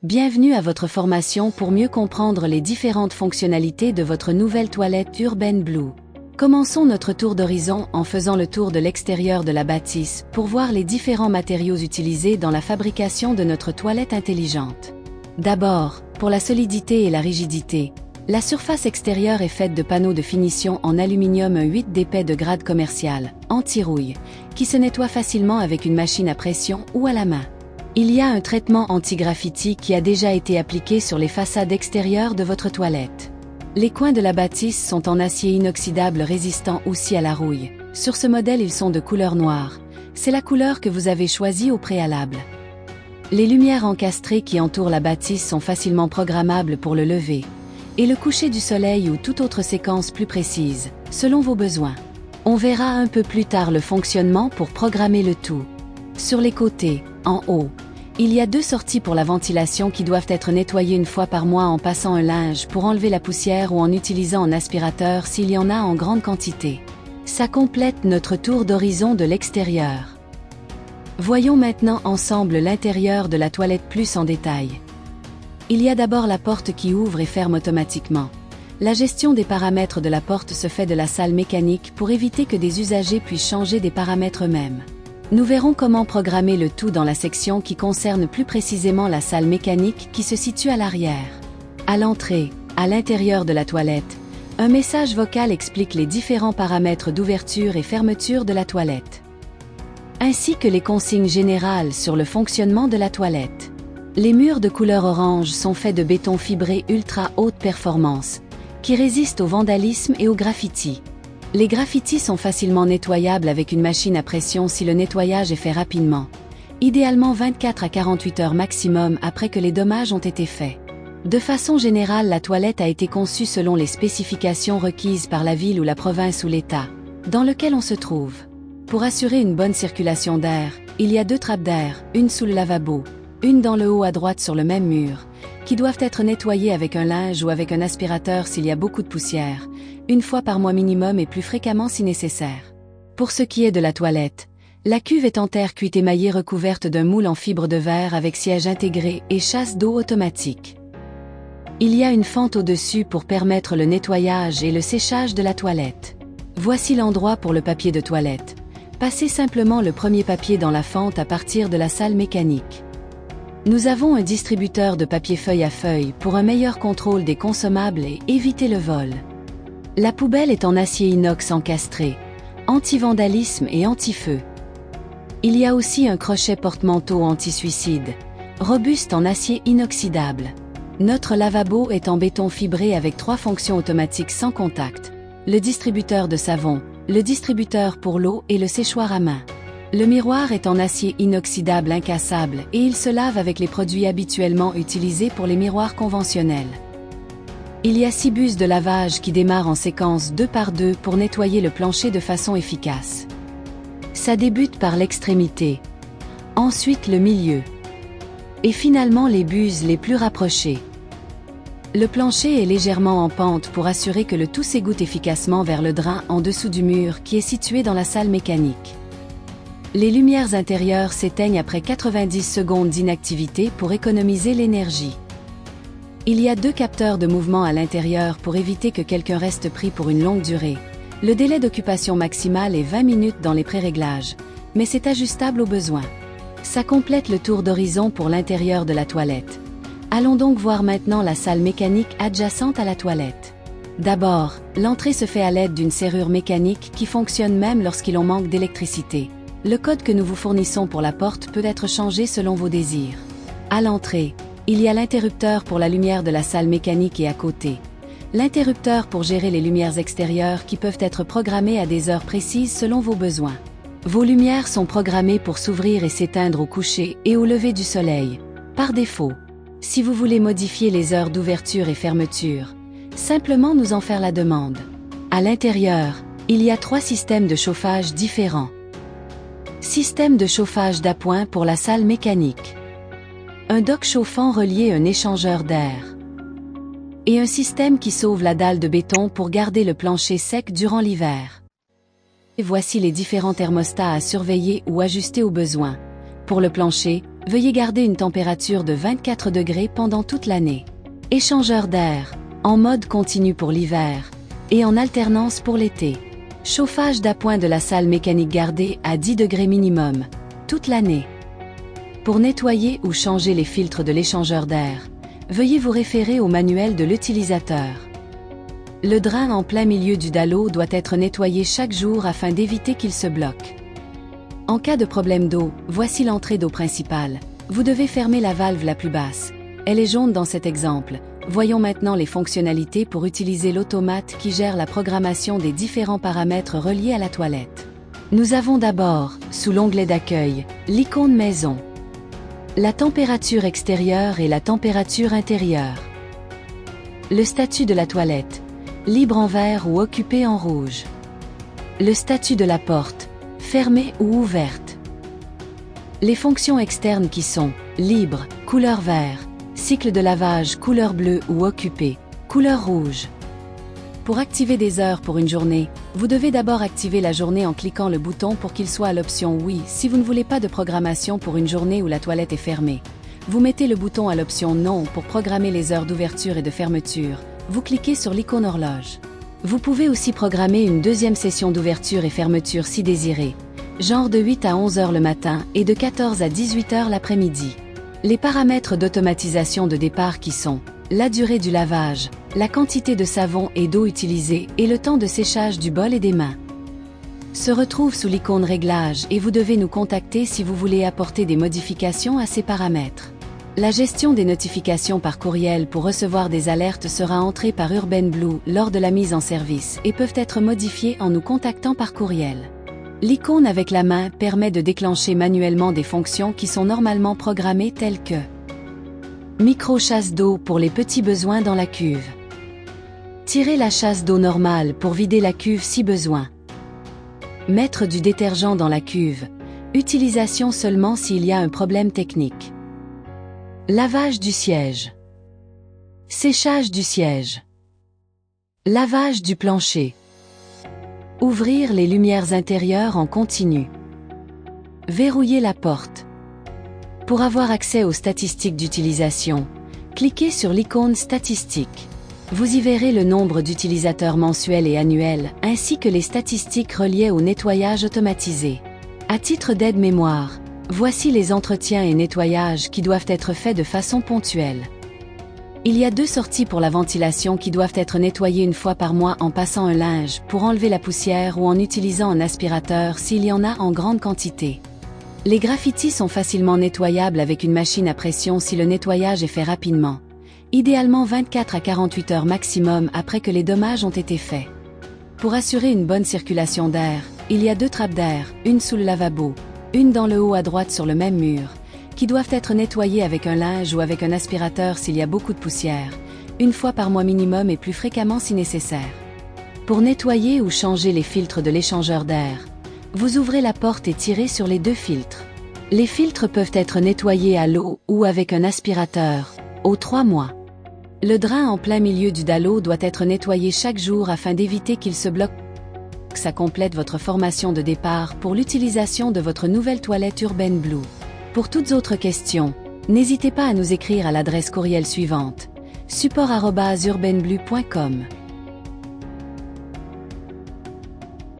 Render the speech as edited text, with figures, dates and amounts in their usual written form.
Bienvenue à votre formation pour mieux comprendre les différentes fonctionnalités de votre nouvelle toilette Urban Blue. Commençons notre tour d'horizon en faisant le tour de l'extérieur de la bâtisse pour voir les différents matériaux utilisés dans la fabrication de notre toilette intelligente. D'abord, pour la solidité et la rigidité, la surface extérieure est faite de panneaux de finition en aluminium 8 d'épais de grade commercial, anti-rouille, qui se nettoie facilement avec une machine à pression ou à la main. Il y a un traitement anti-graffiti qui a déjà été appliqué sur les façades extérieures de votre toilette. Les coins de la bâtisse sont en acier inoxydable résistant aussi à la rouille. Sur ce modèle, ils sont de couleur noire. C'est la couleur que vous avez choisie au préalable. Les lumières encastrées qui entourent la bâtisse sont facilement programmables pour le lever et le coucher du soleil ou toute autre séquence plus précise, selon vos besoins. On verra un peu plus tard le fonctionnement pour programmer le tout. Sur les côtés, en haut, il y a deux sorties pour la ventilation qui doivent être nettoyées une fois par mois en passant un linge pour enlever la poussière ou en utilisant un aspirateur s'il y en a en grande quantité. Ça complète notre tour d'horizon de l'extérieur. Voyons maintenant ensemble l'intérieur de la toilette plus en détail. Il y a d'abord la porte qui ouvre et ferme automatiquement. La gestion des paramètres de la porte se fait de la salle mécanique pour éviter que des usagers puissent changer des paramètres eux-mêmes. Nous verrons comment programmer le tout dans la section qui concerne plus précisément la salle mécanique qui se situe à l'arrière. À l'entrée, à l'intérieur de la toilette, un message vocal explique les différents paramètres d'ouverture et fermeture de la toilette, ainsi que les consignes générales sur le fonctionnement de la toilette. Les murs de couleur orange sont faits de béton fibré ultra haute performance, qui résiste au vandalisme et au graffiti. Les graffitis sont facilement nettoyables avec une machine à pression si le nettoyage est fait rapidement, idéalement 24 à 48 heures maximum après que les dommages ont été faits. De façon générale, la toilette a été conçue selon les spécifications requises par la ville ou la province ou l'État, dans lequel on se trouve. Pour assurer une bonne circulation d'air, il y a deux trappes d'air, une sous le lavabo, une dans le haut à droite sur le même mur, qui doivent être nettoyées avec un linge ou avec un aspirateur s'il y a beaucoup de poussière, une fois par mois minimum et plus fréquemment si nécessaire. Pour ce qui est de la toilette, la cuve est en terre cuite émaillée recouverte d'un moule en fibre de verre avec siège intégré et chasse d'eau automatique. Il y a une fente au-dessus pour permettre le nettoyage et le séchage de la toilette. Voici l'endroit pour le papier de toilette. Passez simplement le premier papier dans la fente à partir de la salle mécanique. Nous avons un distributeur de papier feuille à feuille pour un meilleur contrôle des consommables et éviter le vol. La poubelle est en acier inox encastré, anti-vandalisme et anti-feu. Il y a aussi un crochet porte-manteau anti-suicide, robuste en acier inoxydable. Notre lavabo est en béton fibré avec 3 fonctions automatiques sans contact, le distributeur de savon, le distributeur pour l'eau et le séchoir à main. Le miroir est en acier inoxydable incassable et il se lave avec les produits habituellement utilisés pour les miroirs conventionnels. Il y a 6 buses de lavage qui démarrent en séquence 2 par 2 pour nettoyer le plancher de façon efficace. Ça débute par l'extrémité, ensuite le milieu, et finalement les buses les plus rapprochées. Le plancher est légèrement en pente pour assurer que le tout s'égoutte efficacement vers le drain en dessous du mur qui est situé dans la salle mécanique. Les lumières intérieures s'éteignent après 90 secondes d'inactivité pour économiser l'énergie. Il y a 2 capteurs de mouvement à l'intérieur pour éviter que quelqu'un reste pris pour une longue durée. Le délai d'occupation maximal est 20 minutes dans les pré-réglages, mais c'est ajustable au besoin. Ça complète le tour d'horizon pour l'intérieur de la toilette. Allons donc voir maintenant la salle mécanique adjacente à la toilette. D'abord, l'entrée se fait à l'aide d'une serrure mécanique qui fonctionne même lorsqu'il en manque d'électricité. Le code que nous vous fournissons pour la porte peut être changé selon vos désirs. À l'entrée, il y a l'interrupteur pour la lumière de la salle mécanique et à côté, l'interrupteur pour gérer les lumières extérieures qui peuvent être programmées à des heures précises selon vos besoins. Vos lumières sont programmées pour s'ouvrir et s'éteindre au coucher et au lever du soleil, par défaut. Si vous voulez modifier les heures d'ouverture et fermeture, simplement nous en faire la demande. À l'intérieur, il y a 3 systèmes de chauffage différents. Système de chauffage d'appoint pour la salle mécanique. Un dock chauffant relié à un échangeur d'air. Et un système qui sauve la dalle de béton pour garder le plancher sec durant l'hiver. Et voici les différents thermostats à surveiller ou ajuster au besoin. Pour le plancher, Veuillez garder une température de 24 degrés pendant toute l'année. Échangeur d'air, en mode continu pour l'hiver, et en alternance pour l'été. Chauffage d'appoint de la salle mécanique gardée à 10 degrés minimum, toute l'année. Pour nettoyer ou changer les filtres de l'échangeur d'air, veuillez vous référer au manuel de l'utilisateur. Le drain en plein milieu du dallo doit être nettoyé chaque jour afin d'éviter qu'il se bloque. En cas de problème d'eau, voici l'entrée d'eau principale. Vous devez fermer la valve la plus basse. Elle est jaune dans cet exemple. Voyons maintenant les fonctionnalités pour utiliser l'automate qui gère la programmation des différents paramètres reliés à la toilette. Nous avons d'abord, sous l'onglet d'accueil, l'icône maison. La température extérieure et la température intérieure. Le statut de la toilette, libre en vert ou occupé en rouge. Le statut de la porte, fermée ou ouverte. Les fonctions externes qui sont libre, couleur vert, cycle de lavage couleur bleue ou occupé, couleur rouge. Pour activer des heures pour une journée, vous devez d'abord activer la journée en cliquant le bouton pour qu'il soit à l'option oui si vous ne voulez pas de programmation pour une journée où la toilette est fermée. Vous mettez le bouton à l'option non pour programmer les heures d'ouverture et de fermeture. Vous cliquez sur l'icône horloge. Vous pouvez aussi programmer une deuxième session d'ouverture et fermeture si désiré, genre de 8 à 11 heures le matin et de 14 à 18 heures l'après-midi. Les paramètres d'automatisation de départ qui sont la durée du lavage, la quantité de savon et d'eau utilisée et le temps de séchage du bol et des mains. Se retrouve sous l'icône réglage et vous devez nous contacter si vous voulez apporter des modifications à ces paramètres. La gestion des notifications par courriel pour recevoir des alertes sera entrée par UrbanBlue lors de la mise en service et peuvent être modifiées en nous contactant par courriel. L'icône avec la main permet de déclencher manuellement des fonctions qui sont normalement programmées telles que micro-chasse d'eau pour les petits besoins dans la cuve. Tirer la chasse d'eau normale pour vider la cuve si besoin. Mettre du détergent dans la cuve. Utilisation seulement s'il y a un problème technique. Lavage du siège. Séchage du siège. Lavage du plancher. Ouvrir les lumières intérieures en continu. Verrouiller la porte. Pour avoir accès aux statistiques d'utilisation, cliquez sur l'icône Statistiques. Vous y verrez le nombre d'utilisateurs mensuels et annuels, ainsi que les statistiques reliées au nettoyage automatisé. À titre d'aide-mémoire, voici les entretiens et nettoyages qui doivent être faits de façon ponctuelle. Il y a 2 sorties pour la ventilation qui doivent être nettoyées une fois par mois en passant un linge pour enlever la poussière ou en utilisant un aspirateur s'il y en a en grande quantité. Les graffitis sont facilement nettoyables avec une machine à pression si le nettoyage est fait rapidement. Idéalement 24 à 48 heures maximum après que les dommages ont été faits. Pour assurer une bonne circulation d'air, il y a 2 trappes d'air, une sous le lavabo, une dans le haut à droite sur le même mur, qui doivent être nettoyées avec un linge ou avec un aspirateur s'il y a beaucoup de poussière, une fois par mois minimum et plus fréquemment si nécessaire. Pour nettoyer ou changer les filtres de l'échangeur d'air, vous ouvrez la porte et tirez sur les 2 filtres. Les filtres peuvent être nettoyés à l'eau ou avec un aspirateur, aux 3 mois. Le drain en plein milieu du dallo doit être nettoyé chaque jour afin d'éviter qu'il se bloque. Ça complète votre formation de départ pour l'utilisation de votre nouvelle toilette UrbanBlue. Pour toutes autres questions, n'hésitez pas à nous écrire à l'adresse courriel suivante: support@urbanblue.com.